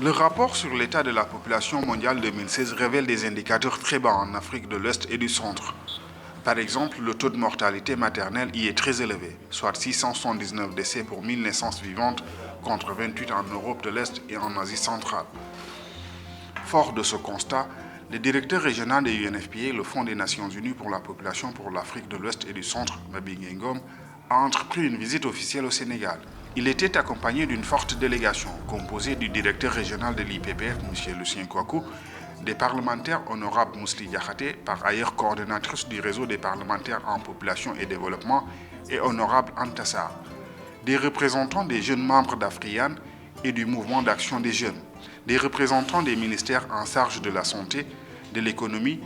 Le rapport sur l'état de la population mondiale 2016 révèle des indicateurs très bas en Afrique de l'Ouest et du Centre. Par exemple, le taux de mortalité maternelle y est très élevé, soit 679 décès pour 1000 naissances vivantes contre 28 en Europe de l'Est et en Asie centrale. Fort de ce constat, le directeur régional de UNFPA, le Fonds des Nations Unies pour la population pour l'Afrique de l'Ouest et du Centre, Mabi Ngom, a entrepris une visite officielle au Sénégal. Il était accompagné d'une forte délégation composée du directeur régional de l'IPPF, M. Lucien Kouakou, des parlementaires honorables Mousli Diakhaté, par ailleurs coordonnatrice du réseau des parlementaires en population et développement, et honorable Antassar, des représentants des jeunes membres d'Afrian et du mouvement d'action des jeunes, des représentants des ministères en charge de la santé, de l'économie,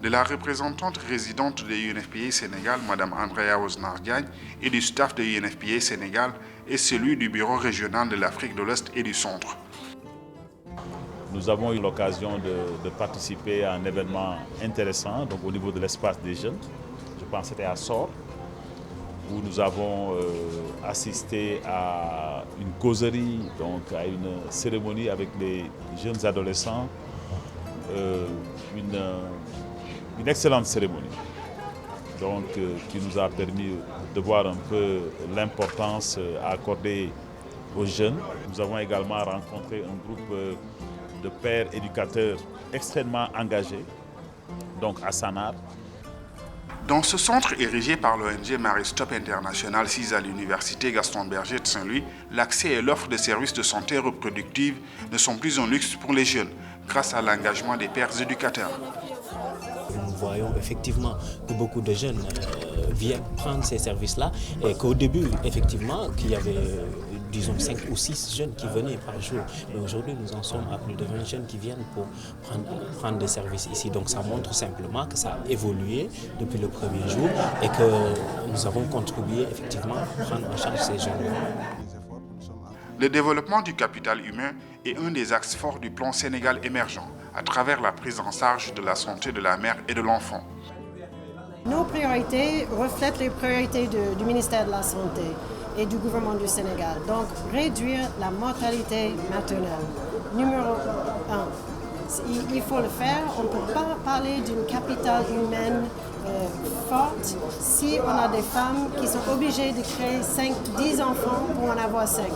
de la représentante résidente de UNFPA Sénégal, Mme Andrea Osnar Diagne, et du staff de UNFPA Sénégal et celui du bureau régional de l'Afrique de l'Ouest et du Centre. Nous avons eu l'occasion de participer à un événement intéressant donc au niveau de l'espace des jeunes. Je pense que c'était à Sor, où nous avons assisté à une causerie, donc à une cérémonie avec les jeunes adolescents, une excellente cérémonie donc, qui nous a permis de voir un peu l'importance à accorder aux jeunes. Nous avons également rencontré un groupe de pères éducateurs extrêmement engagés, donc à Sanar. Dans ce centre érigé par l'ONG Maristop International 6 à l'université Gaston Berger de Saint-Louis, l'accès et l'offre de services de santé reproductive ne sont plus un luxe pour les jeunes, grâce à l'engagement des pères éducateurs. Nous voyons effectivement que beaucoup de jeunes viennent prendre ces services-là et qu'au début, effectivement, qu'il y avait disons 5 ou 6 jeunes qui venaient par jour. Mais aujourd'hui, nous en sommes à plus de 20 jeunes qui viennent pour prendre des services ici. Donc ça montre simplement que ça a évolué depuis le premier jour et que nous avons contribué effectivement à prendre en charge ces jeunes-là. Le développement du capital humain est un des axes forts du plan Sénégal émergent, à travers la prise en charge de la santé de la mère et de l'enfant. Nos priorités reflètent les priorités du ministère de la Santé et du gouvernement du Sénégal. Donc, réduire la mortalité maternelle. Numéro 1. Il faut le faire. On ne peut pas parler d'une capitale humaine forte si on a des femmes qui sont obligées de créer 5-10 enfants pour en avoir 5.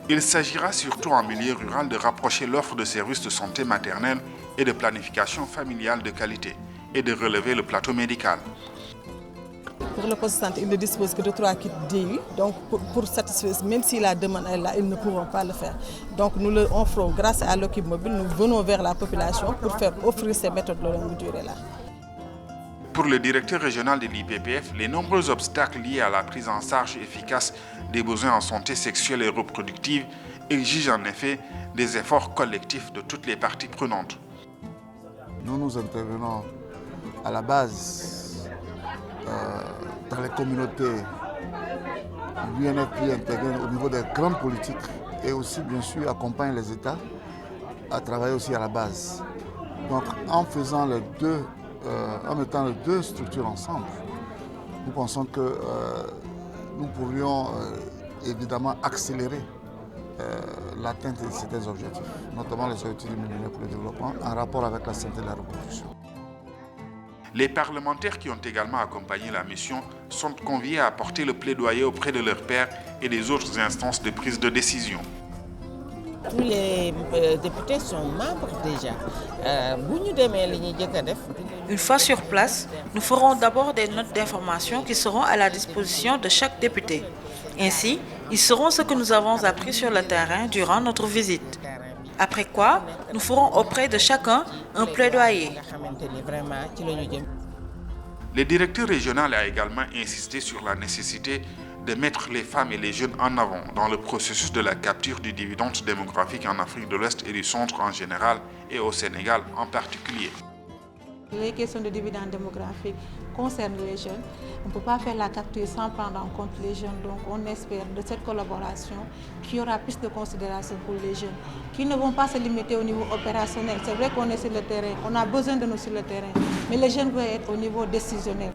Il s'agira surtout en milieu rural de rapprocher l'offre de services de santé maternelle et de planification familiale de qualité et de relever le plateau médical. Pour le poste de santé, il ne dispose que de 3 kits DU. Donc pour satisfaire, même si la demande est là, ils ne pourront pas le faire. Donc nous le offrons grâce à l'équipe mobile, nous venons vers la population pour faire offrir ces méthodes de longue durée-là. Pour le directeur régional de l'IPPF, les nombreux obstacles liés à la prise en charge efficace des besoins en santé sexuelle et reproductive exigent en effet des efforts collectifs de toutes les parties prenantes. Nous intervenons à la base dans les communautés. L'UNFPA intervient au niveau des grandes politiques et aussi bien sûr accompagne les États à travailler aussi à la base. Donc en faisant les deux, en mettant les deux structures ensemble, nous pensons que nous pourrions évidemment accélérer l'atteinte de certains objectifs, notamment les objectifs du millénaire pour le développement, en rapport avec la santé de la reproduction. Les parlementaires qui ont également accompagné la mission sont conviés à porter le plaidoyer auprès de leurs pairs et des autres instances de prise de décision. Tous les députés sont membres déjà. Une fois sur place, nous ferons d'abord des notes d'information qui seront à la disposition de chaque député. Ainsi, ils sauront ce que nous avons appris sur le terrain durant notre visite. Après quoi, nous ferons auprès de chacun un plaidoyer. Le directeur régional a également insisté sur la nécessité de mettre les femmes et les jeunes en avant dans le processus de la capture du dividende démographique en Afrique de l'Ouest et du Centre en général et au Sénégal en particulier. Les questions de dividendes démographiques concernent les jeunes. On ne peut pas faire la capture sans prendre en compte les jeunes. Donc on espère de cette collaboration qu'il y aura plus de considération pour les jeunes, qui ne vont pas se limiter au niveau opérationnel. C'est vrai qu'on est sur le terrain, on a besoin de nous sur le terrain, mais les jeunes veulent être au niveau décisionnel.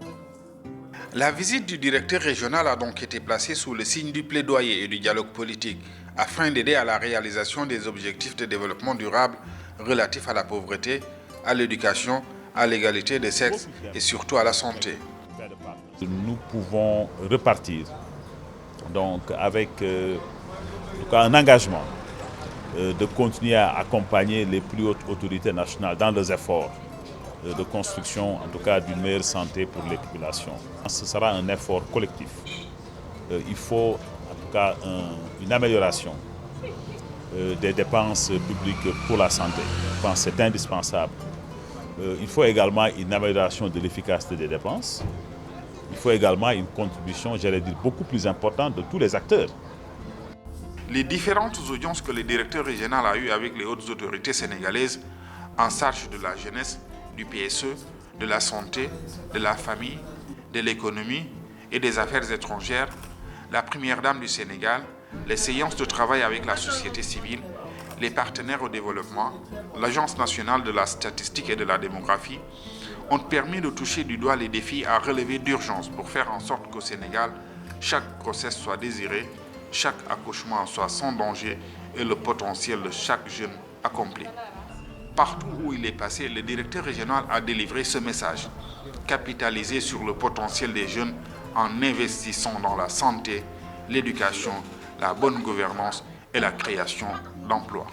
La visite du directeur régional a donc été placée sous le signe du plaidoyer et du dialogue politique afin d'aider à la réalisation des objectifs de développement durable relatifs à la pauvreté, à l'éducation, à l'égalité des sexes et surtout à la santé. Nous pouvons repartir donc avec un engagement de continuer à accompagner les plus hautes autorités nationales dans leurs efforts de construction, en tout cas d'une meilleure santé pour les populations. Ce sera un effort collectif. Il faut en tout cas une amélioration des dépenses publiques pour la santé. Je pense que c'est indispensable. Il faut également une amélioration de l'efficacité des dépenses. Il faut également une contribution, j'allais dire, beaucoup plus importante de tous les acteurs. Les différentes audiences que le directeur régional a eues avec les hautes autorités sénégalaises en charge de la jeunesse, du PSE, de la santé, de la famille, de l'économie et des affaires étrangères, la première dame du Sénégal, les séances de travail avec la société civile, les partenaires au développement, l'Agence nationale de la statistique et de la démographie ont permis de toucher du doigt les défis à relever d'urgence pour faire en sorte qu'au Sénégal, chaque grossesse soit désirée, chaque accouchement soit sans danger et le potentiel de chaque jeune accompli. Partout où il est passé, le directeur régional a délivré ce message. Capitaliser sur le potentiel des jeunes en investissant dans la santé, l'éducation, la bonne gouvernance et la création d'emplois.